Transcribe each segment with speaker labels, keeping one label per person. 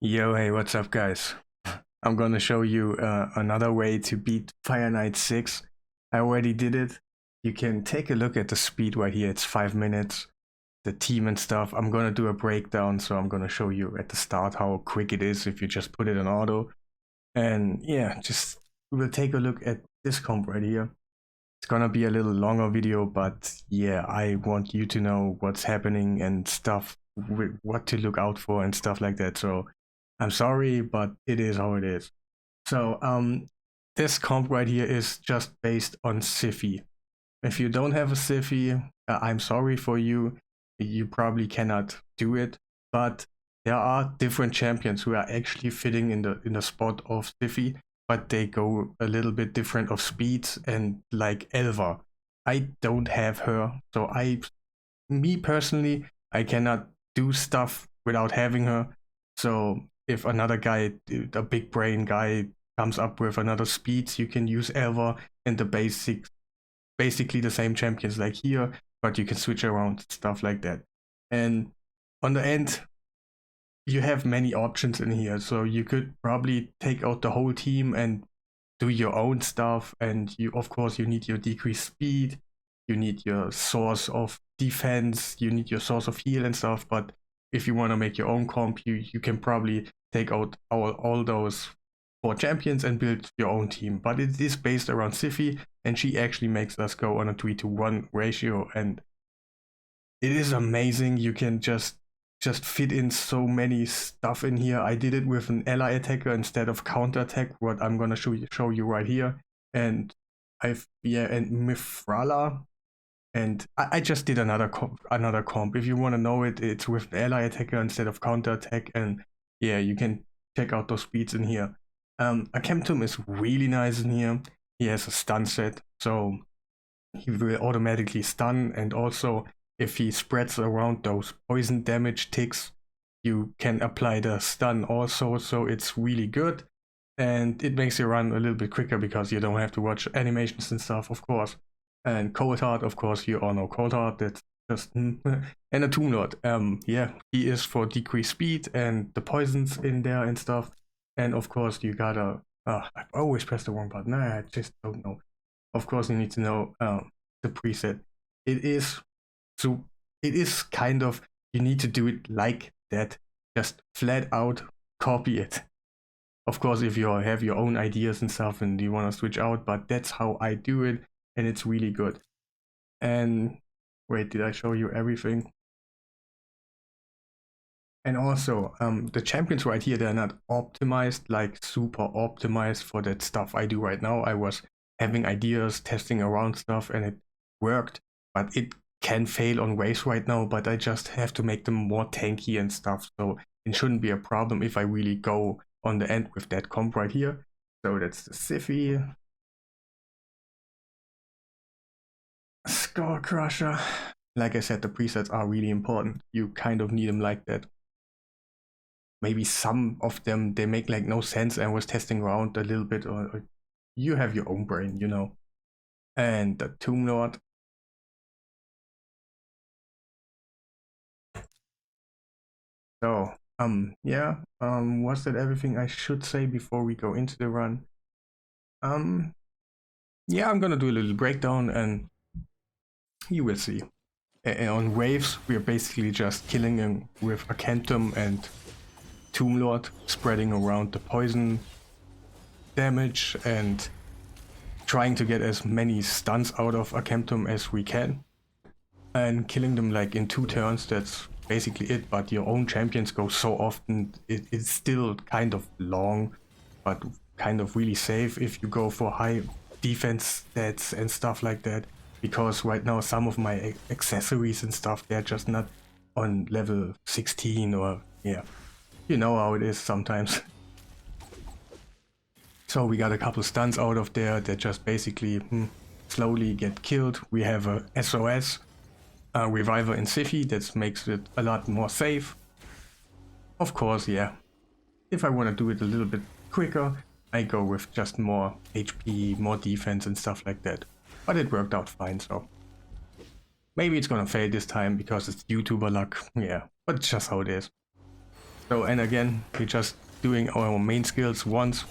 Speaker 1: Yo, hey, what's up, guys? I'm gonna show you another way to beat Fireknight 6. I already did it. You can take a look at the speed right here. It's 5 minutes, the team and stuff. I'm gonna do a breakdown, so I'm gonna show you at the start how quick it is if you just put it on auto. And yeah, just we'll take a look at this comp right here. It's gonna be a little longer video, but yeah, I want you to know what's happening and stuff, what to look out for and stuff like that. So I'm sorry, but it is how it is. So this comp right here is just based on Siphi. If you don't have a Siphi, I'm sorry for you. You probably cannot do it, but there are different champions who are actually fitting in the spot of Siphi, but they go a little bit different of speeds. And like Elva, I don't have her, so me personally, I cannot do stuff without having her. So if another guy, a big brain guy, comes up with another speeds, you can use Elva and basically the same champions like here, but you can switch around stuff like that. And on the end, you have many options in here, so you could probably take out the whole team and do your own stuff. And you, of course, you need your decreased speed, you need your source of defense, you need your source of heal and stuff. But if you want to make your own comp, you can probably take out all those 4 champions and build your own team. But it is based around Siphi, and she actually makes us go on a 3-to-1 ratio, and it is amazing. You can just fit in so many stuff in here. I did it with an ally attacker instead of counter attack, what I'm gonna show you right here. And and Mifrala, and I just did another comp. If you want to know it, it's with an ally attacker instead of counter attack. And yeah, you can check out those speeds in here. Akemtum is really nice in here. He has a stun set, so he will automatically stun, and also if he spreads around those poison damage ticks, you can apply the stun also, so it's really good. And it makes you run a little bit quicker because you don't have to watch animations and stuff, of course. And Cold Heart, of course, you all know Cold Heart, that's just and a Tomb Lord. Yeah, he is for decreased speed and the poisons in there and stuff. And of course you gotta I always press the wrong button. I just don't know. Of course you need to know the preset. It is so it is kind of, you need to do it like that. Just flat out copy it. Of course, if you have your own ideas and stuff and you want to switch out, but that's how I do it, and it's really good. And wait, did I show you everything? And also, the champions right here, they're not optimized, like super optimized for that stuff I do right now. I was having ideas, testing around stuff, and it worked, but it can fail on waves right now. But I just have to make them more tanky and stuff, so it shouldn't be a problem if I really go on the end with that comp right here. So that's the Siphi. Score Crusher. Like I said, the presets are really important. You kind of need them like that. Maybe some of them, they make like no sense. I was testing around a little bit, or you have your own brain, you know. And the Tomb Lord. So, yeah, was that everything I should say before we go into the run? Yeah, I'm gonna do a little breakdown and you will see. On waves, we are basically just killing him with Acantum and Tomb Lord, spreading around the poison damage and trying to get as many stuns out of Acantum as we can. And killing them like in 2 turns, that's basically it. But your own champions go so often, it's still kind of long, but kind of really safe if you go for high defense stats and stuff like that. Because right now some of my accessories and stuff, they're just not on level 16, or yeah, you know how it is sometimes. So we got a couple stuns out of there that just basically slowly get killed. We have a SOS, a Reviver in Siphi, that makes it a lot more safe. Of course, yeah, if I want to do it a little bit quicker, I go with just more HP, more defense and stuff like that. But it worked out fine, so maybe it's gonna fail this time because it's YouTuber luck, yeah, but it's just how it is. So, and again, we're just doing our main skills once.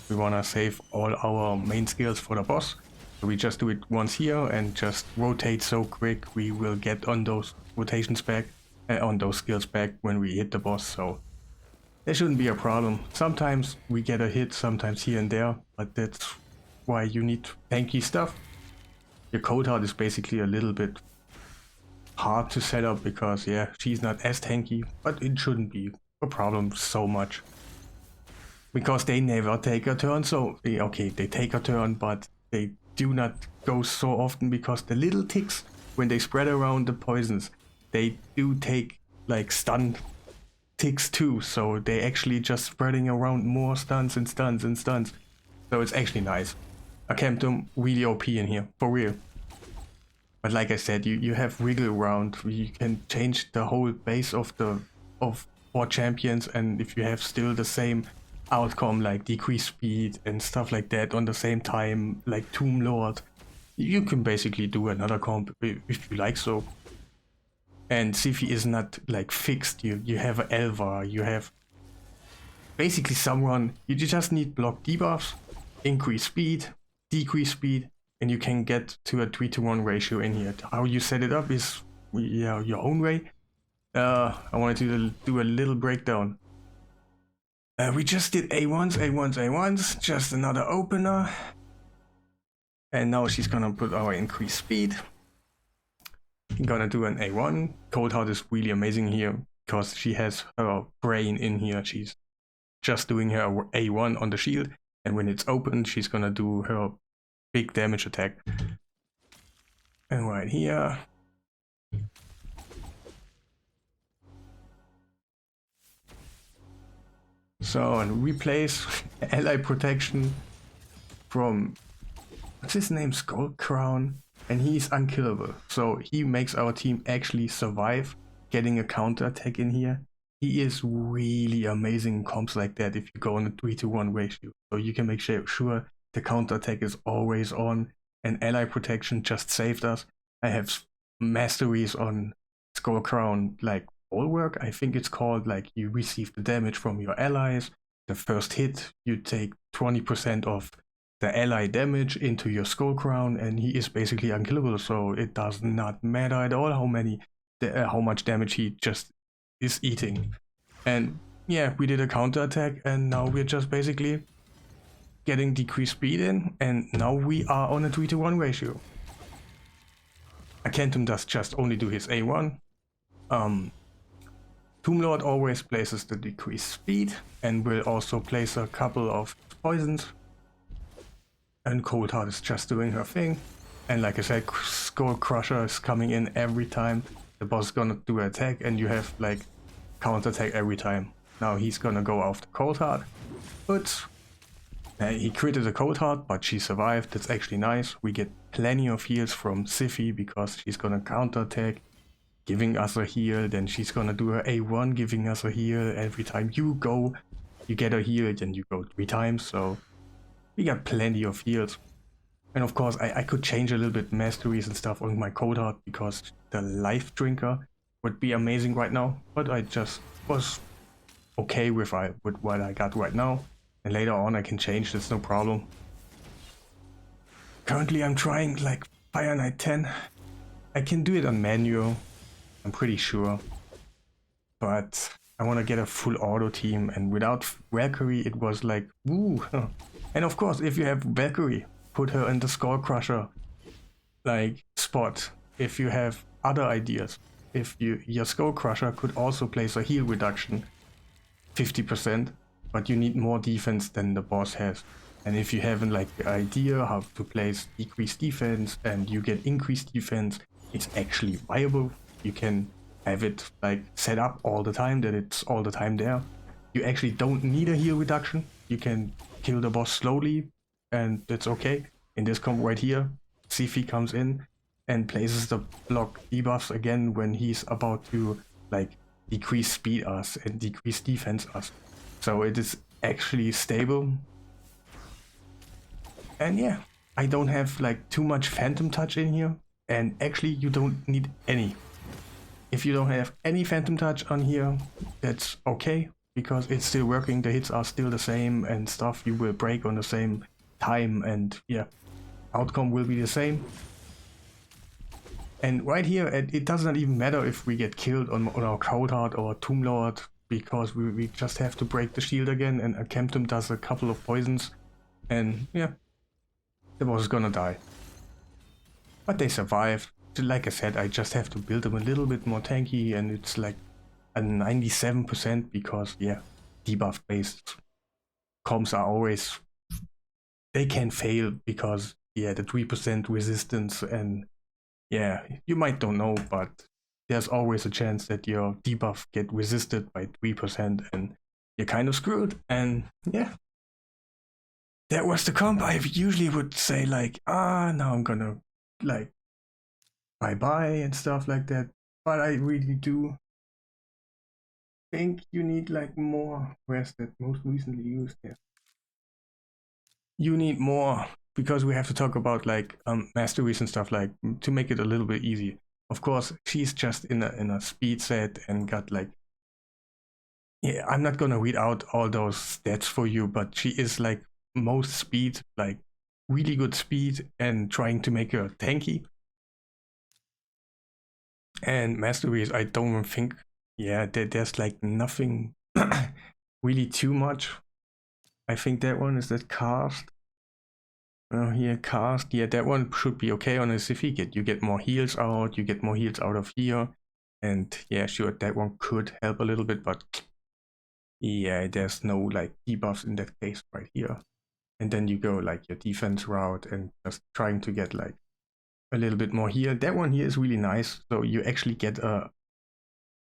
Speaker 1: We wanna save all our main skills for the boss. So we just do it once here and just rotate so quick we will get on those rotations back, on those skills back when we hit the boss. So there shouldn't be a problem. Sometimes we get a hit, sometimes here and there, but that's why you need tanky stuff. Your cold heart is basically a little bit hard to set up because yeah, she's not as tanky, but it shouldn't be a problem so much. Because they never take a turn, so okay, they take a turn, but they do not go so often because the little ticks, when they spread around the poisons, they do take like stun ticks too, so they actually just spreading around more stuns and stuns and stuns. So it's actually nice. Acamptum really OP in here, for real. But like I said, you have wiggle around, you can change the whole base of 4 champions, and if you have still the same outcome like decreased speed and stuff like that on the same time, like Tomb Lord, you can basically do another comp if you like so. And Siphi is not like fixed. You have an Elva, you have basically someone, you just need block debuffs, increase speed, decrease speed, and you can get to a 3-to-1 ratio in here. How you set it up is your own way. I wanted to do a little breakdown. We just did A1s, just another opener. And now she's gonna put our increased speed. I'm gonna do an A1. Cold Heart is really amazing here because she has her brain in here. She's just doing her A1 on the shield, and when it's open, she's gonna do her big damage attack. And right here, so and replace ally protection from, what's his name, Skull Crown, and he's unkillable. So he makes our team actually survive getting a counter attack in here. He is really amazing in comps like that if you go on a 3-to-1 ratio. So you can make sure the counter attack is always on, and ally protection just saved us. I have masteries on Skull Crown, like Bulwark, I think it's called, like you receive the damage from your allies. The first hit, you take 20% of the ally damage into your Skull Crown, and he is basically unkillable, so it does not matter at all how much damage he just is eating. And yeah, we did a counter attack, and now we're just basically getting decreased speed in, and now we are on a 3-to-1 ratio. Acantum does just only do his A1. Tomb Lord always places the decreased speed and will also place a couple of poisons. And Cold Heart is just doing her thing. And like I said, Skull Crusher is coming in every time the boss is gonna do an attack, and you have like counter attack every time. Now he's gonna go after Cold Heart, but he critted the Cold Heart, but she survived. That's actually nice. We get plenty of heals from Siphi because she's gonna counter attack, giving us a heal. Then she's gonna do her A1, giving us a heal. Every time you go, you get a heal, then you go 3 times. So we got plenty of heals. And of course, I could change a little bit masteries and stuff on my Cold Heart because the Life Drinker would be amazing right now. But I just was okay with what I got right now. And later on I can change, that's no problem. Currently I'm trying like Fireknight 10. I can do it on manual, I'm pretty sure. But I want to get a full auto team, and without Valkyrie it was like, woo. And of course, if you have Valkyrie, put her in the Skull Crusher like spot. If you have other ideas, if your Skull Crusher could also place a heal reduction 50%, but you need more defense than the boss has. And if you haven't like the idea how to place decreased defense and you get increased defense, it's actually viable. You can have it like set up all the time that it's all the time there. You actually don't need a heal reduction. You can kill the boss slowly and it's okay. In this comp right here, Siphi comes in and places the block debuffs again when he's about to like decrease speed us and decrease defense us. So it is actually stable. And yeah, I don't have like too much Phantom Touch in here, and actually you don't need any. If you don't have any Phantom Touch on here, that's okay. because it's still working, the hits are still the same and stuff, you will break on the same time, and yeah, outcome will be the same. And right here, it does not even matter if we get killed on our Cold Heart or Tomb Lord, because we just have to break the shield again, and Kemptum does a couple of poisons, and yeah, the boss is gonna die. But they survived. Like I said, I just have to build them a little bit more tanky, and it's like a 97% because, yeah, debuff based comps are always, they can fail because, yeah, the 3% resistance, and yeah, you might don't know, but there's always a chance that your debuff get resisted by 3% and you're kind of screwed. And yeah, that was the comp. I usually would say like, now I'm gonna like bye-bye and stuff like that, but I really do think you need like more. Where's that most recently used? Yeah, you need more, because we have to talk about like masteries and stuff, like to make it a little bit easy. Of course, she's just in a speed set and got like, yeah, I'm not gonna read out all those stats for you, but she is like most speed, like really good speed, and trying to make her tanky. And masteries, I don't think, yeah, there's like nothing really too much. I think that one is that cast. Here, cast, yeah, that one should be okay on a Siphi. You get more heals out, you get more heals out of here. And yeah, sure, that one could help a little bit, but yeah, there's no like debuffs in that case right here. And then you go like your defense route and just trying to get like a little bit more heal. That one here is really nice. So you actually get a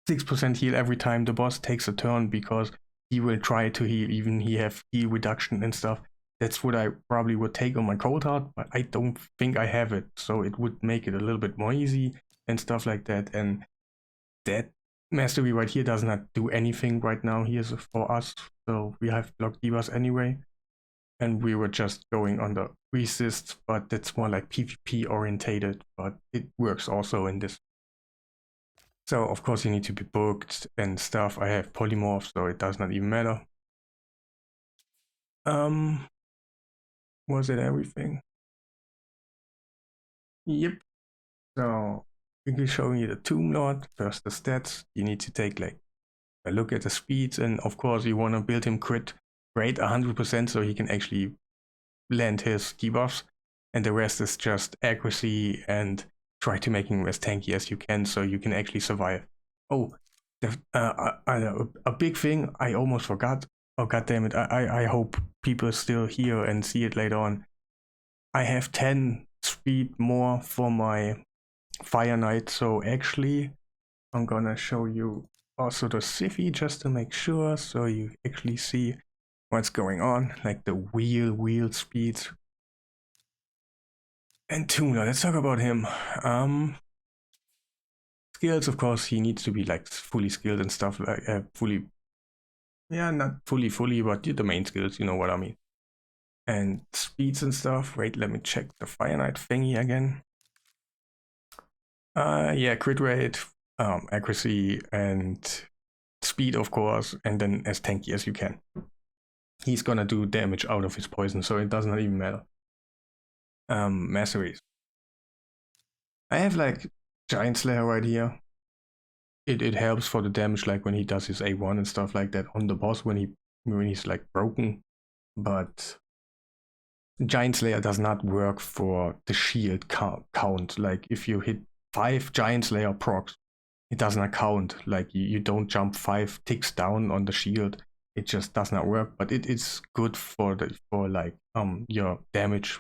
Speaker 1: 6% heal every time the boss takes a turn, because he will try to heal, even he have heal reduction and stuff. That's what I probably would take on my Cold Heart, but I don't think I have it, so it would make it a little bit more easy and stuff like that. And that mastery right here does not do anything right now here for us, so we have block debuffs anyway. And we were just going on the resist, but that's more like PvP orientated, but it works also in this. So of course you need to be booked and stuff. I have polymorph, so it does not even matter. Was it everything? Yep. So quickly showing you the Tomb Lord. First the stats. You need to take like a look at the speeds, and of course you want to build him crit rate 100% so he can actually land his debuffs, and the rest is just accuracy and try to make him as tanky as you can so you can actually survive. Oh, a big thing I almost forgot. Oh god damn it! I hope people still hear and see it later on. I have 10 speed more for my Fireknight, so actually I'm gonna show you also the Siphi just to make sure, so you actually see what's going on, like the wheel speeds. And Tuna, let's talk about him. Skills, of course, he needs to be like fully skilled and stuff, like fully, yeah, not fully, but the main skills, you know what I mean. And speeds and stuff. Wait, let me check the Fireknight thingy again. Yeah, crit rate, accuracy, and speed, of course, and then as tanky as you can. He's gonna do damage out of his poison, so it does not even matter. Masteries. I have like Giant Slayer right here. It helps for the damage, like when he does his A1 and stuff like that on the boss when he's like broken. But Giant Slayer does not work for the shield count. Like if you hit 5 Giant Slayer procs, it does not count. Like you don't jump 5 ticks down on the shield. It just does not work. But it is good for like your damage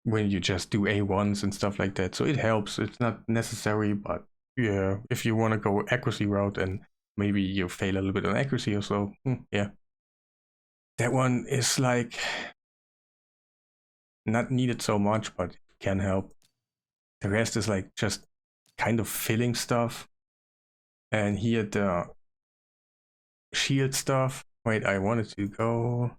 Speaker 1: when you just do A1s and stuff like that. So it helps. It's not necessary, but yeah, if you want to go accuracy route and maybe you fail a little bit on accuracy or so, yeah. That one is like not needed so much, but it can help. The rest is like just kind of filling stuff. And here the shield stuff. Wait, I wanted to go.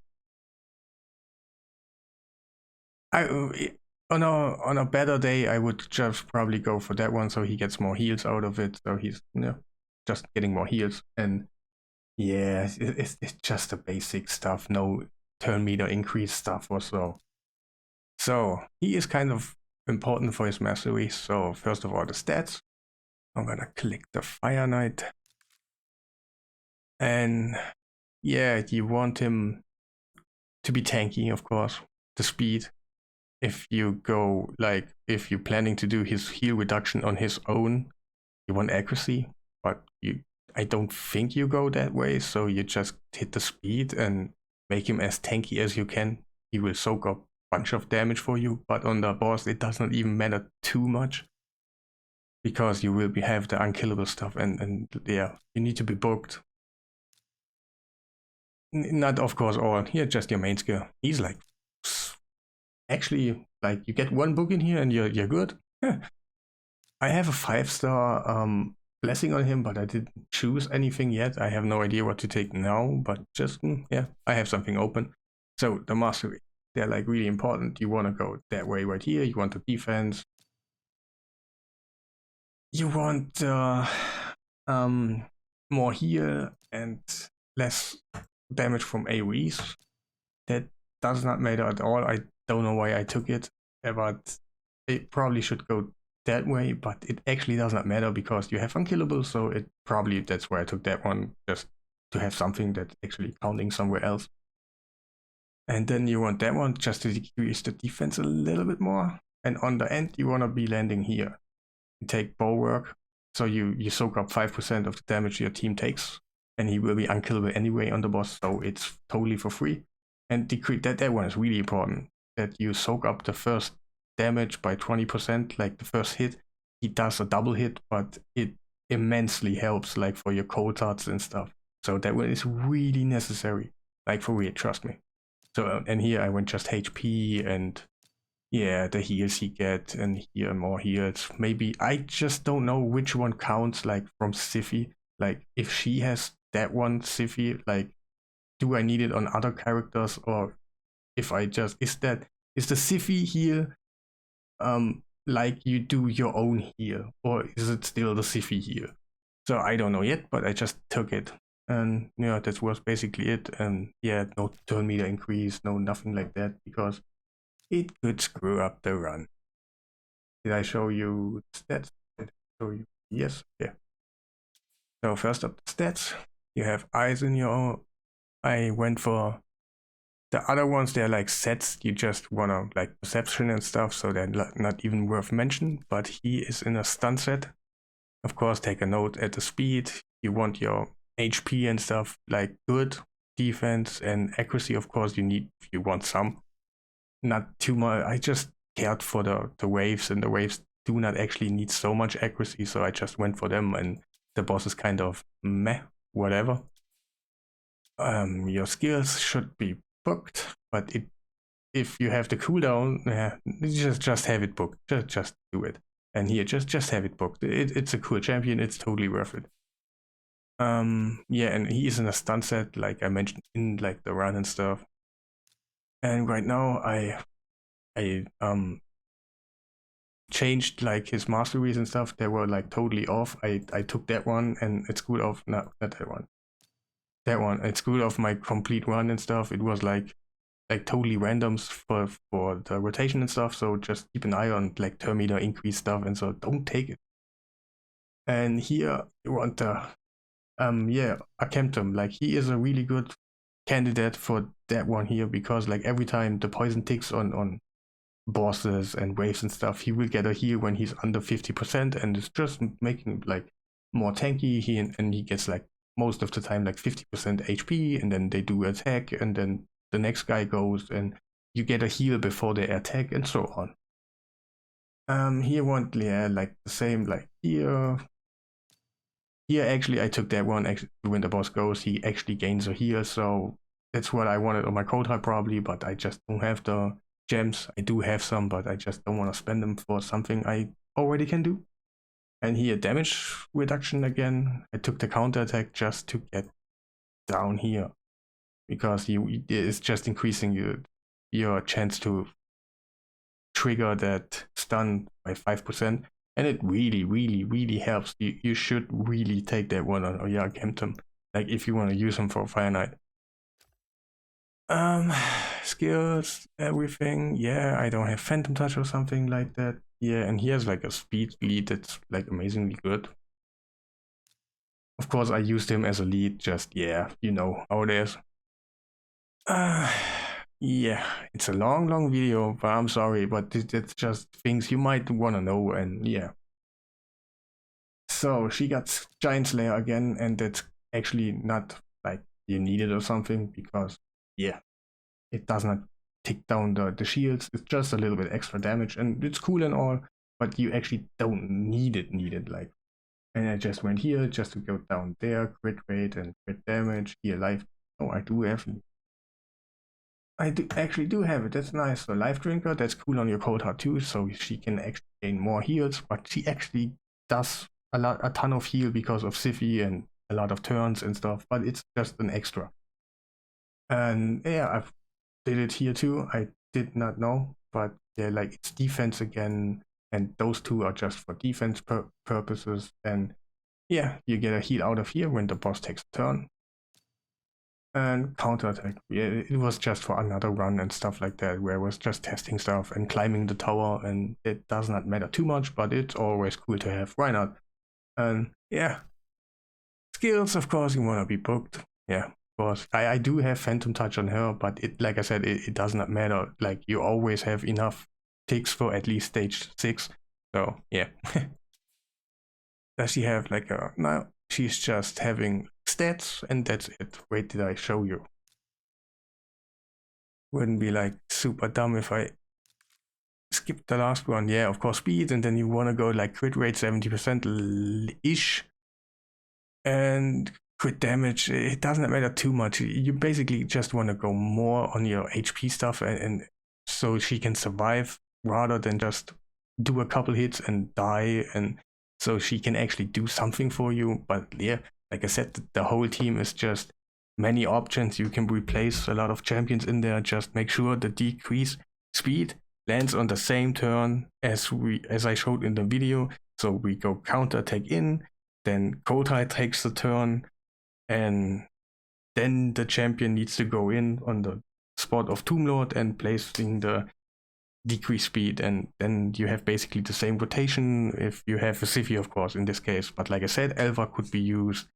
Speaker 1: On a better day, I would just probably go for that one, so he gets more heals out of it. So he's just getting more heals, and Yeah, it's just the basic stuff, no turn meter increase stuff or so. So he is kind of important for his mastery. So first of all, the stats. I'm gonna click the Fireknight. And yeah, you want him to be tanky, of course. The speed. If you go like if you're planning to do his heal reduction on his own, you want accuracy, but I don't think you go that way, so you just hit the speed and make him as tanky as you can. He will soak up a bunch of damage for you, but on the boss it does not even matter too much because you will have the unkillable stuff, and yeah, you need to be booked. Not of course all, here just your main skill. He's like actually like you get one book in here and you're good. I have a 5-star blessing on him, but I didn't choose anything yet. I have no idea what to take now, but just yeah, I have something open. So the mastery, they're like really important. You want to go that way right here. You want the defense. You want more heal and less damage from AoEs. That does not matter at all. I don't know why I took it, but it probably should go that way, but it actually does not matter because you have unkillable, so it probably that's why I took that one, just to have something that's actually counting somewhere else. And then you want that one just to decrease the defense a little bit more. And on the end, you want to be landing here. You take bulwark, so you soak up 5% of the damage your team takes, and he will be unkillable anyway on the boss, so it's totally for free. And decrease that one is really important, that you soak up the first damage by 20%, like the first hit. He does a double hit, but it immensely helps like for your cold darts and stuff. So that one is really necessary, like for real, trust me. So and here I went just HP and yeah, the heals he get, and here more heals. Maybe I just don't know which one counts like from Siphi. Like if she has that one Siphi, like do I need it on other characters, or if I just is the Siphi heal like you do your own heal, or is it still the Siphi heal? So I don't know yet, but I just took it. And yeah, that was basically it. And yeah, no turn meter increase, no nothing like that, because it could screw up the run. Did I show you stats? Did I show you? Yes, yeah. So first up the stats. You have eyes in your. I went for the other ones. They're like sets. You just wanna like perception and stuff, so they're not even worth mention. But he is in a stun set. Of course, take a note at the speed. You want your HP and stuff like good defense and accuracy. Of course, you want some. Not too much. I just cared for the waves, and the waves do not actually need so much accuracy, so I just went for them, and the boss is kind of meh, whatever. Your skills should be booked, but if you have the cooldown, just have it booked. Just do it. And here, just have it booked. It's a cool champion. It's totally worth it. Yeah, and he is in a stun set, like I mentioned in like the run and stuff. And right now, I changed like his masteries and stuff. They were like totally off. I took that one and it screwed off. No, not that one. That one. It screwed off my complete run and stuff. It was like totally randoms for the rotation and stuff. So just keep an eye on like turn meter increase stuff, and so don't take it. And here you want the yeah, Akemtum. Like he is a really good candidate for that one here, because like every time the poison ticks on bosses and waves and stuff, he will get a heal when he's under 50%, and it's just making like more tanky. And he gets like most of the time like 50% HP, and then they do attack, and then the next guy goes and you get a heal before they attack, and so on. Here want yeah, like the same like here. Here actually I took that one. Actually, when the boss goes, he actually gains a heal, so that's what I wanted on my cold heart probably, but I just don't have the gems. I do have some, but I just don't want to spend them for something I already can do. And here damage reduction again. I took the counter attack just to get down here, because it's just increasing your chance to trigger that stun by 5%, and it really helps. You should really take that one on Oyakemtum. like if you want to use him for Fireknight. Skills, everything. Yeah, I don't have Phantom Touch or something like that. Yeah, and he has like a speed lead that's like amazingly good. Of course, I used him as a lead, just, yeah, you know how it is. Yeah, it's a long video, but I'm sorry, but it's just things you might want to know, and yeah. So she got Giant Slayer again, and that's actually not like you need it or something, because, yeah, it does not take down the shields. It's just a little bit extra damage, and it's cool and all, but you actually don't need it, like. And I just went here just to go down there, crit rate and crit damage, here life. Oh, I do have. I do actually do have it. That's nice. So life drinker, that's cool on your cold heart too. So she can actually gain more heals, but she actually does a ton of heal because of Siphi and a lot of turns and stuff. But it's just an extra. And yeah, I've did it here too. I did not know, but yeah, like it's defense again, and those two are just for defense purposes. And yeah, you get a heal out of here when the boss takes a turn. And counterattack. Yeah, it was just for another run and stuff like that, where I was just testing stuff and climbing the tower, and it does not matter too much, but it's always cool to have. Why not? And yeah, skills, of course, you want to be booked. Yeah, of course. I do have Phantom Touch on her, but it, like I said, it does not matter. Like, you always have enough ticks for at least stage 6. So yeah. Does she have like a... No, she's just having stats, and that's it. Wait, did I show you? Wouldn't be like super dumb if I skip the last one. Yeah, of course, speed, and then you want to go like crit rate 70% ish, and crit damage. It doesn't matter too much. You basically just want to go more on your HP stuff, and so she can survive rather than just do a couple hits and die, and so she can actually do something for you. But yeah, like I said, the whole team is just many options. You can replace a lot of champions in there. Just make sure the decrease speed lands on the same turn as I showed in the video. So we go counter attack in, then Kotai takes the turn, and then the champion needs to go in on the spot of Tomb Lord and placing the decrease speed, and then you have basically the same rotation if you have a Siphi, of course, in this case. But like I said, Elva could be used.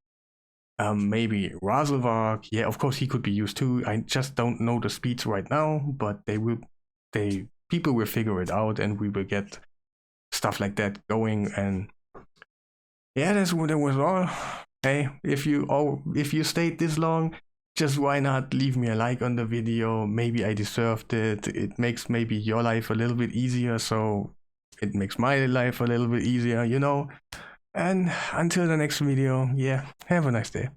Speaker 1: Maybe Razelvark, yeah, of course he could be used too. I just don't know the speeds right now, but people will figure it out, and we will get stuff like that going. And yeah, that was all. Hey, if you stayed this long, just why not leave me a like on the video? Maybe I deserved it. It makes maybe your life a little bit easier, so it makes my life a little bit easier, you know. And until the next video, yeah, have a nice day.